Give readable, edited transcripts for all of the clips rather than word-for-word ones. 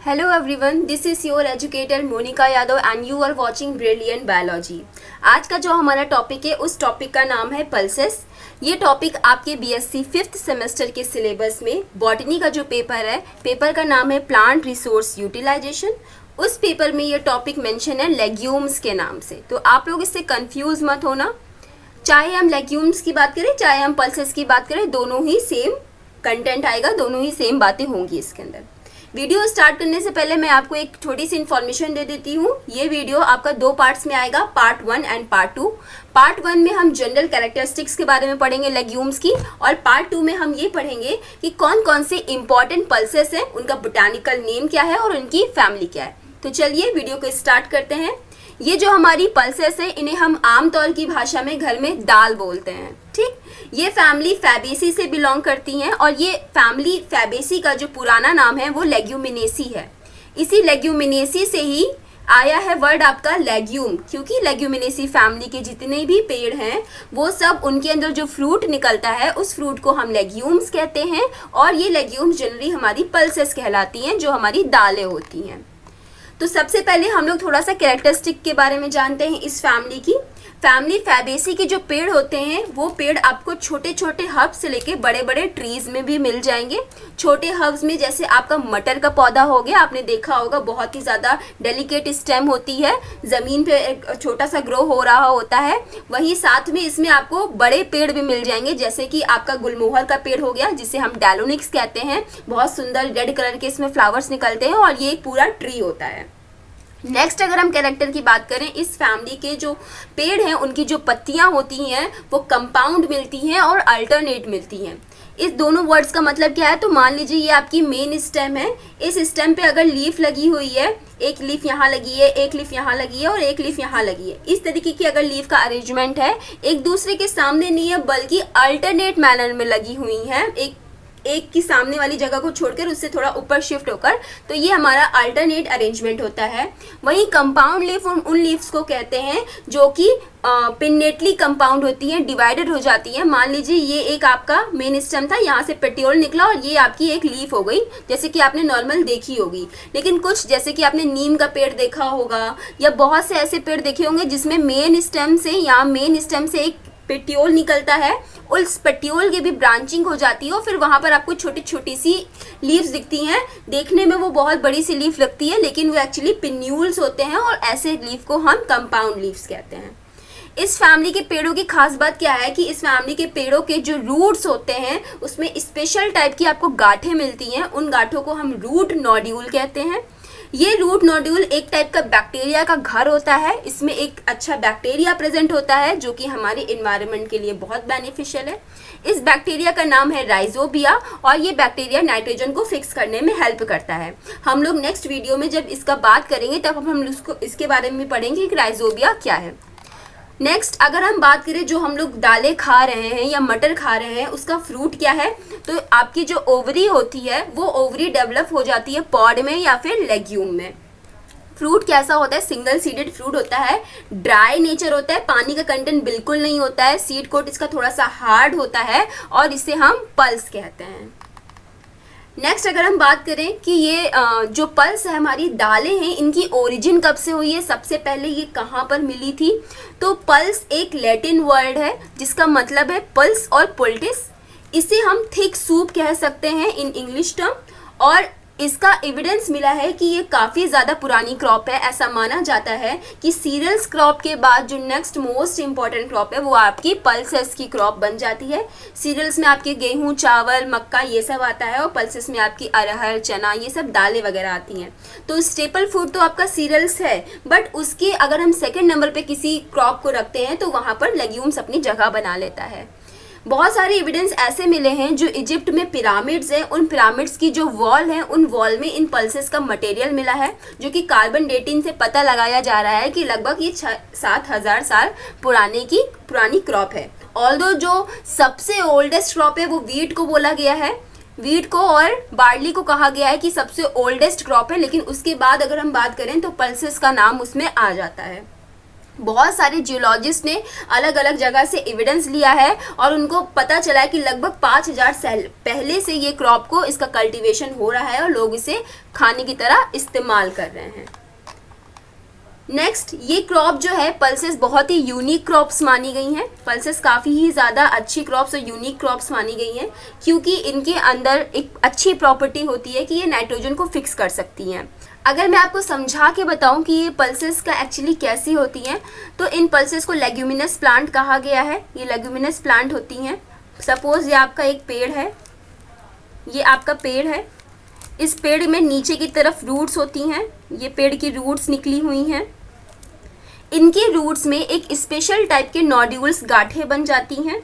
Hello everyone, this is your educator Monika Yadav and you are watching Brilliant Biology। आज का जो हमारा टॉपिक है उस टॉपिक का नाम है पल्सेस। ये टॉपिक आपके बीएससी 5th सेमेस्टर के सिलेबस में बॉटनी का जो पेपर है, पेपर का नाम है प्लांट रिसोर्स यूटिलाइजेशन। उस पेपर में ये टॉपिक मेंशन है लेग्यूम्स के नाम से, तो आप लोग इससे कंफ्यूज मत होना। चाहे हम लेग्यूम्स की बात करें चाहे हम पल्सेस की बात करें, दोनों ही सेम कंटेंट आएगा, दोनों ही सेम बातें होंगी इसके अंदर। वीडियो स्टार्ट करने से पहले मैं आपको एक छोटी सी इन्फॉर्मेशन दे देती हूँ। ये वीडियो आपका 2 पार्ट्स में आएगा, पार्ट 1 एंड पार्ट 2। पार्ट 1 में हम जनरल कैरेक्टरिस्टिक्स के बारे में पढ़ेंगे लेग्यूम्स की, और पार्ट 2 में हम ये पढ़ेंगे कि कौन कौन से इंपॉर्टेंट पल्सेस हैं, उनका बोटानिकल नेम क्या है और उनकी फैमिली क्या है। तो चलिए वीडियो को स्टार्ट करते हैं। ये जो हमारी पल्सेस है इन्हें हम आमतौर की भाषा में घर में दाल बोलते हैं, ठीक। ये फैमिली फैबेसी से बिलोंग करती हैं और ये फैमिली फैबेसी का जो पुराना नाम है वो लेग्यूमिनेसी है। इसी लेग्यूमिनेसी से ही आया है वर्ड आपका लेग्यूम, क्योंकि लेग्यूमिनेसी फैमिली के जितने भी पेड़ हैं वो सब उनके अंदर जो फ्रूट निकलता है उस फ्रूट को हम लेग्यूम्स कहते हैं, और ये लेग्यूम्स जनरली हमारी पल्सेस कहलाती हैं जो हमारी दालें होती हैं। तो सबसे पहले हम लोग थोड़ा सा कैरेक्टरिस्टिक के बारे में जानते हैं इस फैमिली की। फैमिली फैबेसी के जो पेड़ होते हैं वो पेड़ आपको छोटे छोटे हर्ब्स से लेके बड़े बड़े ट्रीज में भी मिल जाएंगे। छोटे हर्ब्स में जैसे आपका मटर का पौधा हो गया, आपने देखा होगा बहुत ही ज़्यादा डेलिकेट स्टेम होती है, ज़मीन पे एक छोटा सा ग्रो हो रहा होता है। वहीं साथ में इसमें आपको बड़े पेड़ भी मिल जाएंगे, जैसे कि आपका गुलमोहर का पेड़ हो गया जिसे हम डालोनिक्स कहते हैं। बहुत सुंदर रेड कलर के इसमें फ्लावर्स निकलते हैं और ये एक पूरा ट्री होता है। नेक्स्ट अगर हम कैरेक्टर की बात करें, इस फैमिली के जो पेड़ हैं उनकी जो पत्तियां होती हैं वो कंपाउंड मिलती हैं और अल्टरनेट मिलती हैं। इस दोनों वर्ड्स का मतलब क्या है, तो मान लीजिए ये आपकी मेन स्टेम है। इस स्टेम पे अगर लीफ लगी हुई है, एक लीफ यहाँ लगी है, एक लीफ यहाँ लगी है और एक लीफ यहाँ लगी है, इस तरीके की अगर लीफ का अरेंजमेंट है, एक दूसरे के सामने नहीं है बल्कि अल्टरनेट मैनर में लगी हुई हैं, एक की सामने वाली जगह को छोड़कर उससे थोड़ा ऊपर शिफ्ट होकर, तो ये हमारा अल्टरनेट अरेंजमेंट होता है। वहीं कंपाउंड लीफ उन लीव्स को कहते हैं जो कि पिन्नेटली कंपाउंड होती हैं, डिवाइडेड हो जाती हैं। मान लीजिए ये एक आपका मेन स्टेम था, यहाँ से पेटियोल निकला और ये आपकी एक लीफ हो गई, जैसे कि आपने नॉर्मल देखी होगी। लेकिन कुछ जैसे कि आपने नीम का पेड़ देखा होगा या बहुत से ऐसे पेड़ देखे होंगे जिसमें मेन स्टेम से एक पेटियोल निकलता है, उस पेटियोल की भी ब्रांचिंग हो जाती है और फिर वहाँ पर आपको छोटी छोटी सी लीव्स दिखती हैं। देखने में वो बहुत बड़ी सी लीफ लगती है लेकिन वो एक्चुअली पिन्यूल्स होते हैं, और ऐसे लीफ को हम कंपाउंड लीव्स कहते हैं। इस फैमिली के पेड़ों की खास बात क्या है कि इस फैमिली के पेड़ों के जो रूट्स होते हैं उसमें स्पेशल टाइप की आपको गांठें मिलती हैं। उन गांठों को हम रूट नोड्यूल कहते हैं। ये रूट नोड्यूल एक टाइप का बैक्टीरिया का घर होता है। इसमें एक अच्छा बैक्टीरिया प्रेजेंट होता है जो कि हमारे इन्वायरमेंट के लिए बहुत बेनिफिशियल है। इस बैक्टीरिया का नाम है राइजोबिया, और ये बैक्टीरिया नाइट्रोजन को फिक्स करने में हेल्प करता है। हम लोग नेक्स्ट वीडियो में जब इसका बात करेंगे तब हम इसके बारे में पढ़ेंगे कि राइजोबिया क्या है। नेक्स्ट अगर हम बात करें जो हम लोग दालें खा रहे हैं या मटर खा रहे हैं उसका फ्रूट क्या है, तो आपकी जो ओवरी होती है वो ओवरी डेवलप हो जाती है पॉड में या फिर लेग्यूम में। फ्रूट कैसा होता है, सिंगल सीडेड फ्रूट होता है, ड्राई नेचर होता है, पानी का कंटेंट बिल्कुल नहीं होता है, सीड कोट इसका थोड़ा सा हार्ड होता है और इसे हम पल्स कहते हैं। नेक्स्ट अगर हम बात करें कि ये जो पल्स है हमारी दालें हैं इनकी ओरिजिन कब से हुई है, सबसे पहले ये कहाँ पर मिली थी, तो पल्स एक लैटिन वर्ड है जिसका मतलब है पल्स और पुल्टिस। इसे हम थिक सूप कह सकते हैं इन इंग्लिश टर्म, और इसका एविडेंस मिला है कि ये काफ़ी ज़्यादा पुरानी क्रॉप है। ऐसा माना जाता है कि सीरियल्स क्रॉप के बाद जो नेक्स्ट मोस्ट इम्पॉर्टेंट क्रॉप है वो आपकी पल्सेस की क्रॉप बन जाती है। सीरियल्स में आपके गेहूं, चावल, मक्का ये सब आता है, और पल्सेस में आपकी अरहर, चना ये सब दालें वगैरह आती हैं। तो स्टेपल फूड तो आपका सीरियल्स है, बट उसके अगर हम सेकेंड नंबर पर किसी क्रॉप को रखते हैं तो वहाँ पर लेग्यूम्स अपनी जगह बना लेता है। बहुत सारे एविडेंस ऐसे मिले हैं जो इजिप्ट में पिरामिड्स हैं, उन पिरामिड्स की जो वॉल है उन वॉल में इन पल्सेस का मटेरियल मिला है, जो कि कार्बन डेटिंग से पता लगाया जा रहा है कि लगभग ये 7,000 साल पुरानी क्रॉप है। ऑल्दो जो सबसे ओल्डेस्ट क्रॉप है वो वीट को बोला गया है, वीट को और बार्ली को कहा गया है कि सबसे ओल्डेस्ट क्रॉप है, लेकिन उसके बाद अगर हम बात करें तो पल्सेस का नाम उसमें आ जाता है। बहुत सारे जियोलॉजिस्ट ने अलग अलग जगह से एविडेंस लिया है और उनको पता चला है कि लगभग 5000 साल पहले से ये क्रॉप को इसका कल्टीवेशन हो रहा है और लोग इसे खाने की तरह इस्तेमाल कर रहे हैं। नेक्स्ट, ये क्रॉप जो है पल्सेस बहुत ही यूनिक क्रॉप्स मानी गई हैं। पल्सेस काफ़ी ही ज़्यादा अच्छी क्रॉप्स और यूनिक क्रॉप्स मानी गई हैं क्योंकि इनके अंदर एक अच्छी प्रॉपर्टी होती है कि ये नाइट्रोजन को फिक्स कर सकती हैं। अगर मैं आपको समझा के बताऊं कि ये पल्सेस का एक्चुअली कैसी होती हैं, तो इन पल्सेस को लेग्यूमिनस प्लांट कहा गया है। ये लेग्यूमिनस प्लांट होती हैं। सपोज़ ये आपका एक पेड़ है, ये आपका पेड़ है। इस पेड़ में नीचे की तरफ रूट्स होती हैं, ये पेड़ की रूट्स निकली हुई हैं। इनके रूट्स में एक स्पेशल टाइप के नोड्यूल्स गांठें बन जाती हैं,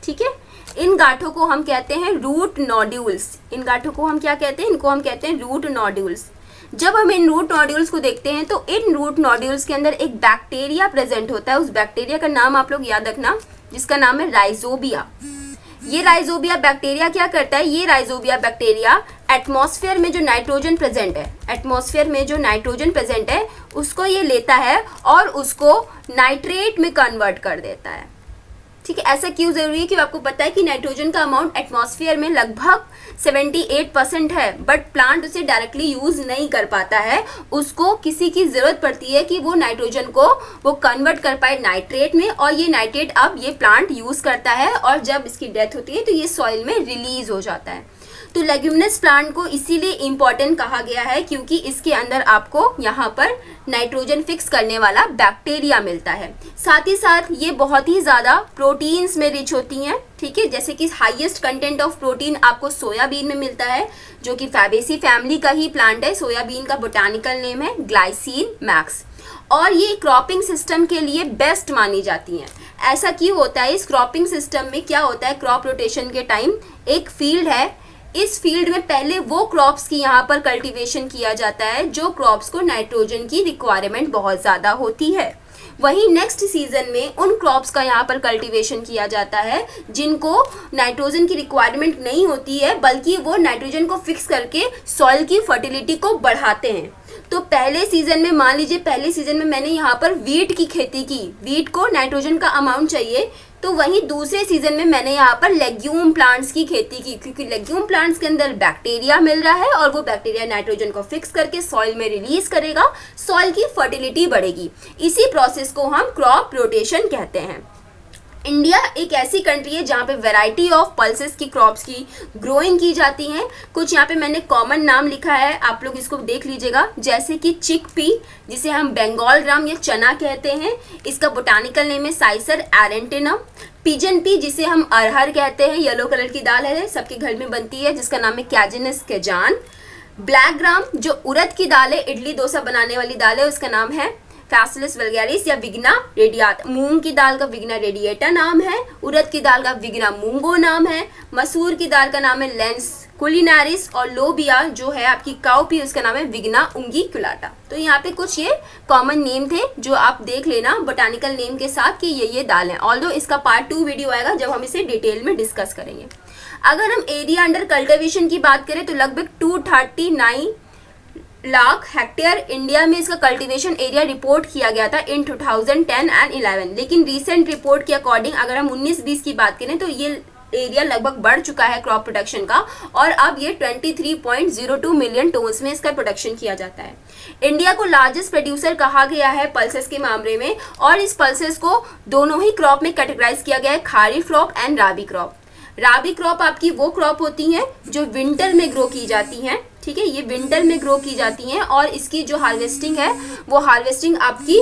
ठीक है। इन गांठों को हम कहते हैं रूट नोड्यूल्स। इन गांठों को हम क्या कहते हैं? इनको हम कहते हैं रूट नोड्यूल्स। जब हम इन रूट नोड्यूल्स को देखते हैं तो इन रूट नोड्यूल्स के अंदर एक बैक्टीरिया प्रेजेंट होता है। उस बैक्टीरिया का नाम आप लोग याद रखना, जिसका नाम है राइजोबिया। ये राइजोबिया बैक्टीरिया क्या करता है? ये राइजोबिया बैक्टीरिया एटमॉस्फेयर में जो नाइट्रोजन प्रेजेंट है, एटमॉस्फेयर में जो नाइट्रोजन प्रेजेंट है उसको ये लेता है और उसको नाइट्रेट में कन्वर्ट कर देता है, ठीक है। ऐसा क्यों जरूरी है? कि आपको पता है कि नाइट्रोजन का अमाउंट एटमॉस्फेयर में लगभग 78% है, बट प्लांट उसे डायरेक्टली यूज नहीं कर पाता है। उसको किसी की जरूरत पड़ती है कि वो नाइट्रोजन को वो कन्वर्ट कर पाए नाइट्रेट में, और ये नाइट्रेट अब ये प्लांट यूज करता है और जब इसकी डेथ होती है तो ये सॉइल में रिलीज हो जाता है। तो लेग्यूमिनस प्लांट को इसीलिए इम्पॉर्टेंट कहा गया है क्योंकि इसके अंदर आपको यहाँ पर नाइट्रोजन फिक्स करने वाला बैक्टीरिया मिलता है। साथ ही साथ ये बहुत ही ज़्यादा प्रोटीन्स में रिच होती हैं, ठीक है। जैसे कि हाईएस्ट कंटेंट ऑफ प्रोटीन आपको सोयाबीन में मिलता है, जो कि फैबेसी फैमिली का ही प्लांट है। सोयाबीन का बोटानिकल नेम है ग्लाइसिन मैक्स, और ये क्रॉपिंग सिस्टम के लिए बेस्ट मानी जाती हैं। ऐसा क्यों होता है? इस क्रॉपिंग सिस्टम में क्या होता है? क्रॉप रोटेशन के टाइम एक फील्ड है, इस फील्ड में पहले वो क्रॉप्स की यहाँ पर कल्टीवेशन किया जाता है जो क्रॉप्स को नाइट्रोजन की रिक्वायरमेंट बहुत ज़्यादा होती है। वहीं नेक्स्ट सीजन में उन क्रॉप्स का यहाँ पर कल्टीवेशन किया जाता है जिनको नाइट्रोजन की रिक्वायरमेंट नहीं होती है, बल्कि वो नाइट्रोजन को फिक्स करके सॉइल की फर्टिलिटी को बढ़ाते हैं। तो पहले सीजन में, मान लीजिए पहले सीजन में मैंने यहाँ पर वीट की खेती की, वीट को नाइट्रोजन का अमाउंट चाहिए, तो वहीं दूसरे सीजन में मैंने यहाँ पर लेग्यूम प्लांट्स की खेती की, क्योंकि लेग्यूम प्लांट्स के अंदर बैक्टीरिया मिल रहा है और वो बैक्टीरिया नाइट्रोजन को फिक्स करके सॉइल में रिलीज करेगा, सॉइल की फर्टिलिटी बढ़ेगी। इसी प्रोसेस को हम क्रॉप रोटेशन कहते हैं। इंडिया एक ऐसी कंट्री है जहाँ पे वैरायटी ऑफ पल्सेस की क्रॉप्स की ग्रोइंग की जाती हैं। कुछ यहाँ पे मैंने कॉमन नाम लिखा है, आप लोग इसको देख लीजिएगा। जैसे कि चिकपी, जिसे हम बंगाल ग्राम या चना कहते हैं, इसका बोटानिकल नेम है साइसर एरेंटिनम। पिजन पी, जिसे हम अरहर कहते हैं, येलो कलर की दाल है, सबके घर में बनती है, जिसका नाम है कैजिनस केजान। ब्लैक ग्राम, जो उड़द की दाल है, इडली डोसा बनाने वाली दाल है, उसका नाम है फैसिलिस वल्गैरिस या विग्ना रेडियाता। मूंग की दाल का विग्ना रेडिएटा नाम है, उड़द की दाल का विग्ना मूंगो नाम है, मसूर की दाल का नाम है लेंस कुलिनारिस, और लोबिया जो है आपकी काउपी, उसका नाम है विग्ना उंगिकुलाटा। तो यहाँ पे कुछ ये कॉमन नेम थे जो आप देख लेना बोटानिकल नेम के साथ कि ये दाल है। ऑल्दो इसका पार्ट 2 वीडियो आएगा जब हम इसे डिटेल में डिस्कस करेंगे। अगर हम एरिया अंडर कल्टिवेशन की बात करें तो लगभग 239 लाख हेक्टेयर इंडिया में इसका कल्टीवेशन एरिया रिपोर्ट किया गया था इन 2010 एंड 11। लेकिन रीसेंट रिपोर्ट के अकॉर्डिंग अगर हम 19-20 की बात करें तो ये एरिया लगभग बढ़ चुका है क्रॉप प्रोडक्शन का, और अब ये 23.02 मिलियन टोन्स में इसका प्रोडक्शन किया जाता है। इंडिया को लार्जेस्ट प्रोड्यूसर कहा गया है पल्सेस के मामले में, और इस पल्सेस को दोनों ही क्रॉप में कैटेगराइज किया गया है, kharif crop and rabi crop. Rabi crop आपकी वो क्रॉप होती हैं जो विंटर में ग्रो की जाती हैं, ठीक है, ये विंटर में ग्रो की जाती हैं, और इसकी जो हार्वेस्टिंग है वो हार्वेस्टिंग आपकी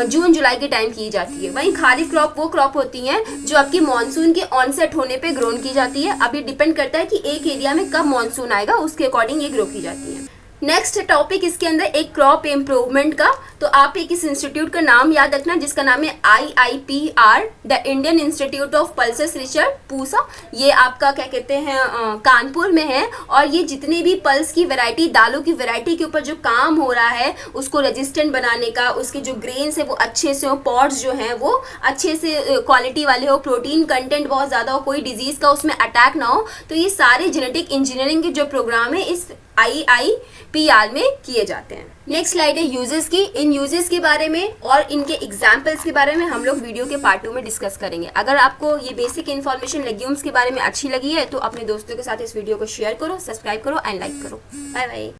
जून जुलाई के टाइम की जाती है। वहीं खारिफ क्रॉप वो क्रॉप होती हैं जो आपकी मॉनसून के ऑनसेट होने पे ग्रोन की जाती है। अब ये डिपेंड करता है कि एक एरिया में कब मॉनसून आएगा, उसके अकॉर्डिंग ये ग्रो की जाती है। नेक्स्ट टॉपिक इसके अंदर एक क्रॉप इम्प्रूवमेंट का, तो आप एक इस इंस्टीट्यूट का नाम याद रखना जिसका नाम है IIPR, the Indian institute of pulses research, Pusa. ये आपका क्या कहते हैं कानपुर में है, और ये जितने भी पल्स की वैरायटी, दालों की वैरायटी के ऊपर जो काम हो रहा है उसको रेजिस्टेंट बनाने का, उसके जो ग्रेन्स है वो अच्छे से हो, पॉट्स जो हैं वो अच्छे से क्वालिटी वाले हो, प्रोटीन कंटेंट बहुत ज़्यादा हो, कोई डिजीज़ का उसमें अटैक ना हो, तो ये सारे जेनेटिक इंजीनियरिंग के जो प्रोग्राम है इस IIPR में किए जाते हैं। नेक्स्ट स्लाइड है यूजेस की। इन यूजेस के बारे में और इनके एग्जाम्पल्स के बारे में हम लोग वीडियो के पार्ट 2 में डिस्कस करेंगे। अगर आपको ये बेसिक इन्फॉर्मेशन लेग्यूम्स के बारे में अच्छी लगी है तो अपने दोस्तों के साथ इस वीडियो को शेयर करो, सब्सक्राइब करो एंड लाइक करो। Bye bye.